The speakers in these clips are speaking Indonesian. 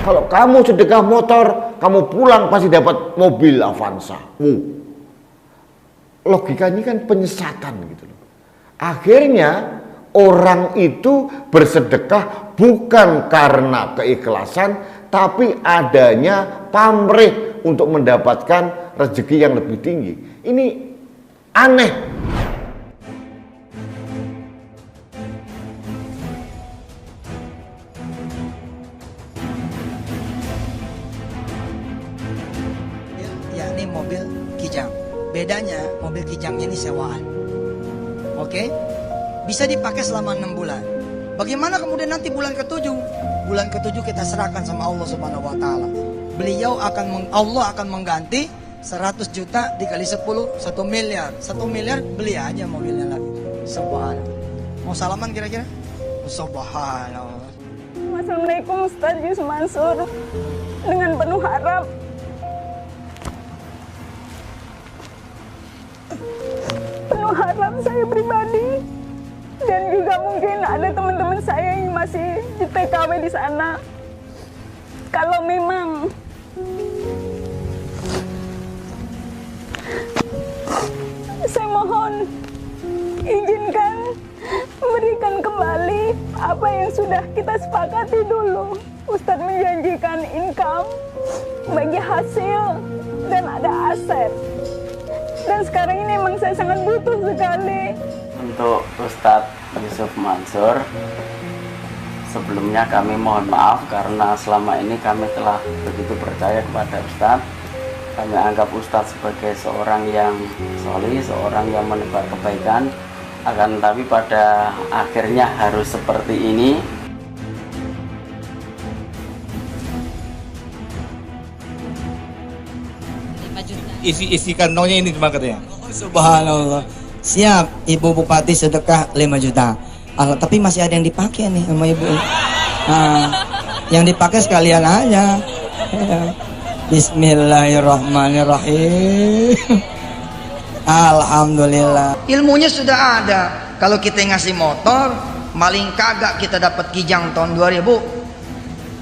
kalau kamu sedekah motor, kamu pulang pasti dapat mobil Avanza. Logikanya kan penyesatan gitu loh. Akhirnya orang itu bersedekah bukan karena keikhlasan, tapi adanya pamrih untuk mendapatkan rezeki yang lebih tinggi. Ini aneh. Yakni mobil kijang. Bedanya mobil kijangnya ini sewaan. Oke? Bisa dipakai selama 6 bulan. Bagaimana kemudian nanti bulan ke-7? Bulan ke-7 kita serahkan sama Allah Subhanahu wa taala. Allah akan mengganti 100 juta dikali 10, 1 miliar. 1 miliar beli aja mobilnya lagi. Subhanallah. Mau salaman kira-kira? Subhanallah. Assalamualaikum Ustaz Yusuf Mansur. Dengan penuh harap saya pribadi dan juga mungkin ada teman-teman saya yang masih di TKW di sana. Kalau memang saya mohon izinkan berikan kembali apa yang sudah kita sepakati dulu. Ustadz menjanjikan income bagi hasil dan ada aset. Dan sekarang ini memang saya sangat butuh sekali. Untuk Ustadz Yusuf Mansur, sebelumnya kami mohon maaf karena selama ini kami telah begitu percaya kepada Ustadz. Kami anggap Ustadz sebagai seorang yang solih, seorang yang menebar kebaikan. Akan tetapi pada akhirnya harus seperti ini. Isi kantongnya ini cuma katanya. Subhanallah. Siap, Ibu Bupati sedekah 5 juta. Tapi masih ada yang dipakai nih sama Ibu. Yang dipakai sekalian aja. Bismillahirrahmanirrahim. Alhamdulillah. Ilmunya sudah ada. Kalau kita ngasih motor, paling kagak kita dapat kijang tahun 2000.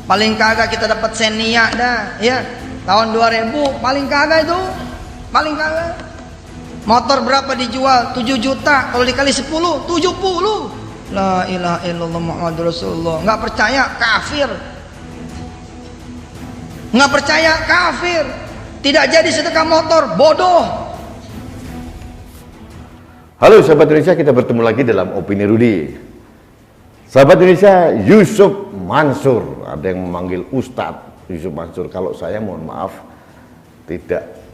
Paling kagak kita dapat Xenia dah, ya. Tahun 2000 paling kagak itu. Paling kagak. Motor berapa dijual? 7 juta. Kalau dikali 10, 70. La ilaha illallah Muhammadur Rasulullah. Nggak percaya kafir. Nggak percaya kafir. Tidak jadi sedekah motor, bodoh. Halo sahabat Indonesia, kita bertemu lagi dalam Opini Rudi. Sahabat Indonesia, Yusuf Mansur, ada yang memanggil Ustadz Yusuf Mansur. Kalau saya mohon maaf tidak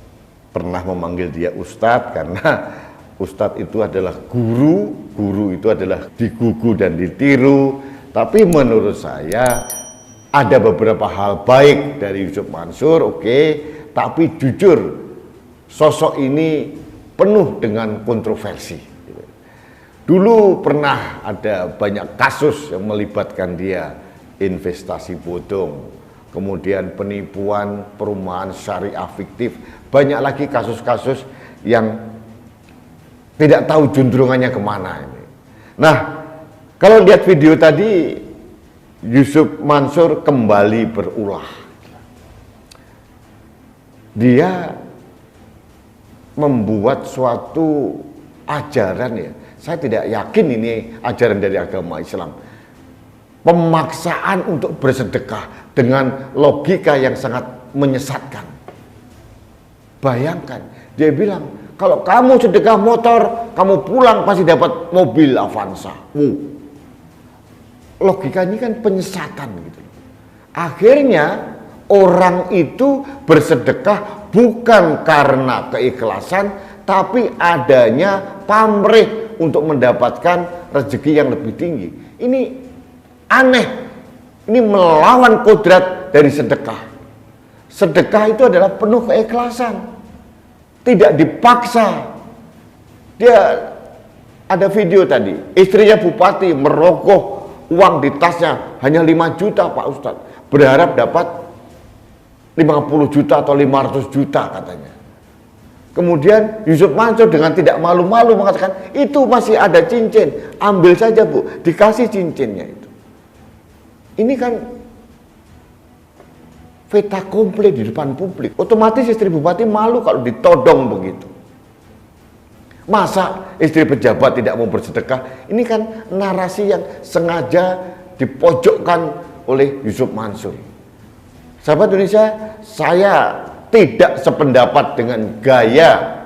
pernah memanggil dia Ustadz, karena Ustadz itu adalah guru, guru itu adalah digugu dan ditiru. Tapi menurut saya ada beberapa hal baik dari Yusuf Mansur, oke, tapi jujur sosok ini penuh dengan kontroversi. Dulu pernah ada banyak kasus yang melibatkan dia, investasi bodong, kemudian penipuan perumahan syariah fiktif, banyak lagi kasus-kasus yang tidak tahu juntrungannya kemana ini. Nah, kalau lihat video tadi, Yusuf Mansur kembali berulah. Dia membuat suatu ajaran, ya, saya tidak yakin ini ajaran dari agama Islam. Pemaksaan untuk bersedekah dengan logika yang sangat menyesatkan. Bayangkan, dia bilang, kalau kamu sedekah motor, kamu pulang pasti dapat mobil Avanza. Logikanya kan penyesatan gitu. Akhirnya orang itu bersedekah bukan karena keikhlasan, tapi adanya pamrih untuk mendapatkan rezeki yang lebih tinggi. Ini aneh. Ini melawan kodrat dari sedekah. Sedekah itu adalah penuh keikhlasan, tidak dipaksa. Dia ada video tadi, istrinya bupati merogoh uang di tasnya hanya 5 juta Pak Ustadz, berharap dapat 50 juta atau 500 juta katanya. Kemudian Yusuf Mansur dengan tidak malu-malu mengatakan, itu masih ada cincin, ambil saja Bu, dikasih cincinnya itu. Ini kan fait accompli di depan publik. Otomatis istri bupati malu kalau ditodong begitu. Masa istri pejabat tidak mau bersedekah? Ini kan narasi yang sengaja dipojokkan oleh Yusuf Mansur. Sahabat Indonesia, saya tidak sependapat dengan gaya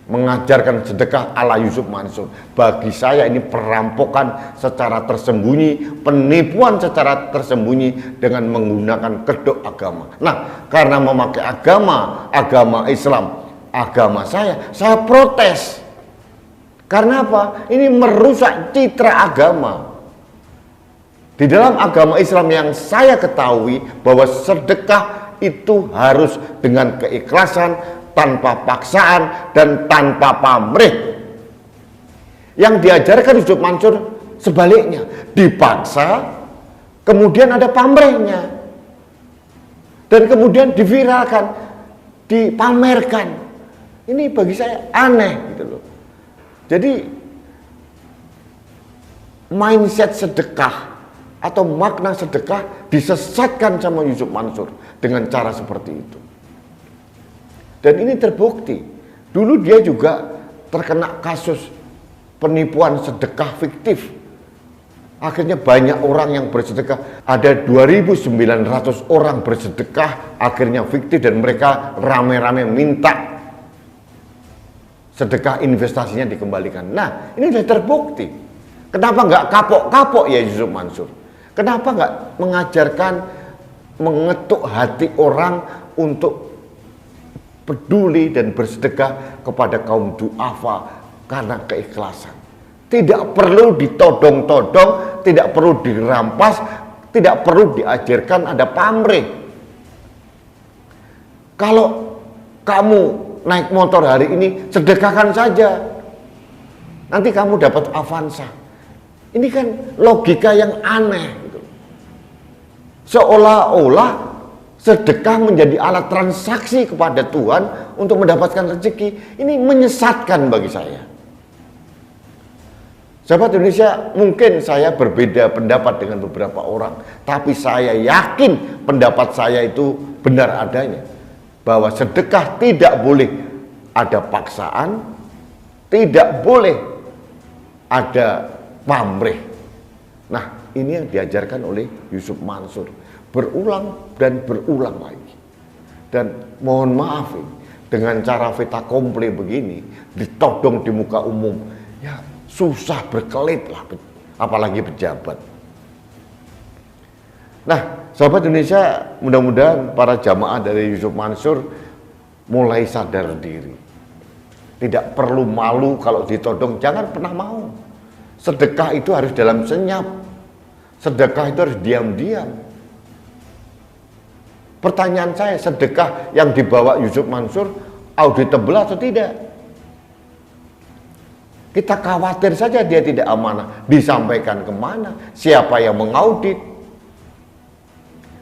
mengajarkan sedekah ala Yusuf Mansur. Bagi saya ini perampokan secara tersembunyi, penipuan secara tersembunyi dengan menggunakan kedok agama. Nah, karena memakai agama Islam, agama saya protes. Karena apa? Ini merusak citra agama. Di dalam agama Islam yang saya ketahui bahwa sedekah itu harus dengan keikhlasan, tanpa paksaan, dan tanpa pamrih. Yang diajarkan Yusuf Mansur sebaliknya, dipaksa, kemudian ada pamrihnya, dan kemudian diviralkan, dipamerkan. Ini bagi saya aneh gitu loh. Jadi mindset sedekah atau makna sedekah disesatkan sama Yusuf Mansur dengan cara seperti itu. Dan ini terbukti. Dulu dia juga terkena kasus penipuan sedekah fiktif. Akhirnya banyak orang yang bersedekah. Ada 2.900 orang bersedekah akhirnya fiktif, dan mereka rame-rame minta sedekah investasinya dikembalikan. Nah, ini sudah terbukti. Kenapa nggak kapok-kapok ya Yusuf Mansur? Kenapa nggak mengajarkan, mengetuk hati orang untuk peduli dan bersedekah kepada kaum duafa karena keikhlasan? Tidak perlu ditodong-todong, tidak perlu dirampas, tidak perlu diajarkan ada pamrih. Kalau kamu naik motor hari ini, sedekahkan saja. Nanti kamu dapat Avanza. Ini kan logika yang aneh. Seolah-olah sedekah menjadi alat transaksi kepada Tuhan untuk mendapatkan rezeki. Ini menyesatkan bagi saya. Sahabat Indonesia, mungkin saya berbeda pendapat dengan beberapa orang, tapi saya yakin pendapat saya itu benar adanya. Bahwa sedekah tidak boleh ada paksaan, tidak boleh ada pamrih. Nah, ini yang diajarkan oleh Yusuf Mansur berulang dan berulang lagi. Dan mohon maaf ini, dengan cara fait accompli begini, ditodong di muka umum, ya susah berkelit lah, apalagi pejabat. Nah, sahabat Indonesia, mudah-mudahan para jamaah dari Yusuf Mansur mulai sadar diri. Tidak perlu malu kalau ditodong, jangan pernah mau. Sedekah itu harus dalam senyap. Sedekah itu harus diam-diam. Pertanyaan saya, sedekah yang dibawa Yusuf Mansur auditable atau tidak? Kita khawatir saja dia tidak amanah. Disampaikan kemana? Siapa yang mengaudit?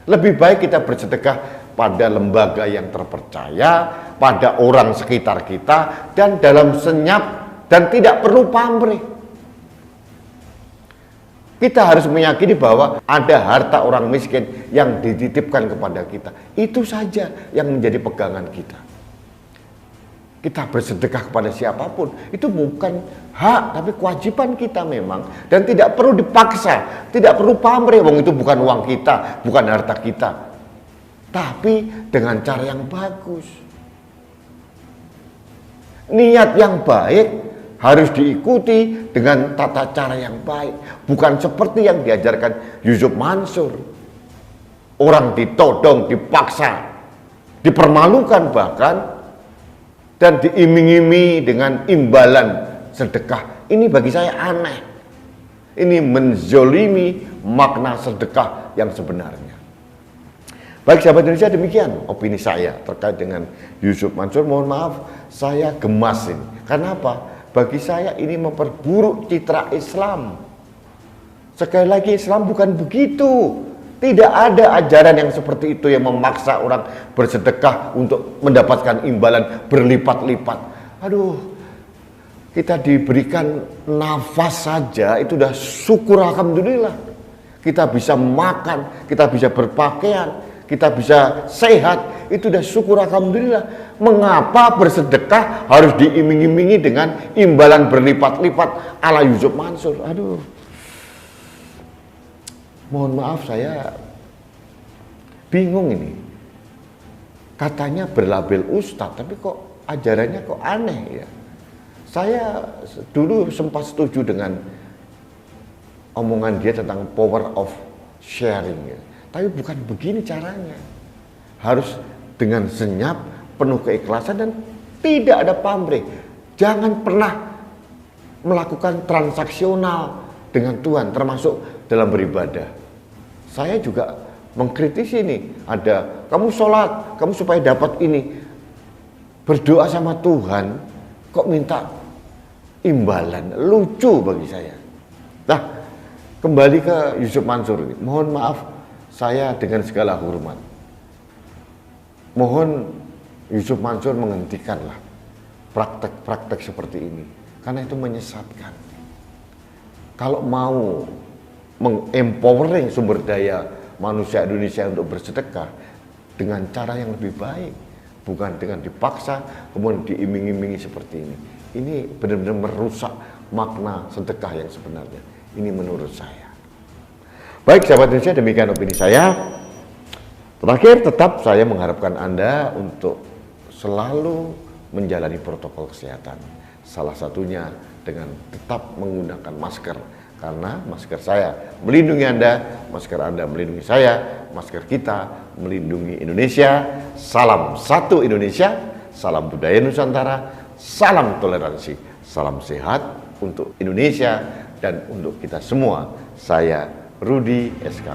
Lebih baik kita bersedekah pada lembaga yang terpercaya, pada orang sekitar kita, dan dalam senyap, dan tidak perlu pamrih. Kita harus meyakini bahwa ada harta orang miskin yang dititipkan kepada kita. Itu saja yang menjadi pegangan kita. Kita bersedekah kepada siapapun, itu bukan hak, tapi kewajiban kita memang. Dan tidak perlu dipaksa, tidak perlu pamrih, wong itu bukan uang kita, bukan harta kita. Tapi dengan cara yang bagus. Niat yang baik harus diikuti dengan tata cara yang baik. Bukan seperti yang diajarkan Yusuf Mansur. Orang ditodong, dipaksa, dipermalukan bahkan, dan diiming-iming dengan imbalan sedekah. Ini bagi saya aneh. Ini menzolimi makna sedekah yang sebenarnya. Baik sahabat Indonesia, demikian opini saya terkait dengan Yusuf Mansur. Mohon maaf, saya gemas ini. Karena apa? Bagi saya ini memperburuk citra Islam. Sekali lagi, Islam bukan begitu. Tidak ada ajaran yang seperti itu yang memaksa orang bersedekah untuk mendapatkan imbalan berlipat-lipat. Aduh, kita diberikan nafas saja itu udah syukur alhamdulillah. Kita bisa makan, kita bisa berpakaian, kita bisa sehat, itu udah syukur alhamdulillah. Mengapa bersedekah harus diiming-imingi dengan imbalan berlipat-lipat ala Yusuf Mansur? Aduh, mohon maaf saya bingung ini. Katanya berlabel ustadz, tapi kok ajarannya kok aneh ya. Saya dulu sempat setuju dengan omongan dia tentang power of sharing ya. Tapi bukan begini caranya. Harus dengan senyap, penuh keikhlasan dan tidak ada pamrih. Jangan pernah melakukan transaksional dengan Tuhan, termasuk dalam beribadah. Saya juga mengkritisi ini. Ada, kamu sholat, kamu supaya dapat ini. Berdoa sama Tuhan, kok minta imbalan? Lucu bagi saya. Nah, kembali ke Yusuf Mansur ini. Mohon maaf, saya dengan segala hormat mohon Yusuf Mansur menghentikanlah praktek-praktek seperti ini, karena itu menyesatkan. Kalau mau mengempowering sumber daya manusia Indonesia untuk bersedekah dengan cara yang lebih baik, bukan dengan dipaksa kemudian diiming-imingi seperti ini. Ini benar-benar merusak makna sedekah yang sebenarnya. Ini menurut saya. Baik sahabat Indonesia, demikian opini saya. Terakhir, tetap saya mengharapkan Anda untuk selalu menjalani protokol kesehatan. Salah satunya dengan tetap menggunakan masker. Karena masker saya melindungi Anda, masker Anda melindungi saya, masker kita melindungi Indonesia. Salam satu Indonesia, salam budaya Nusantara, salam toleransi, salam sehat untuk Indonesia dan untuk kita semua. Saya Rudi SK.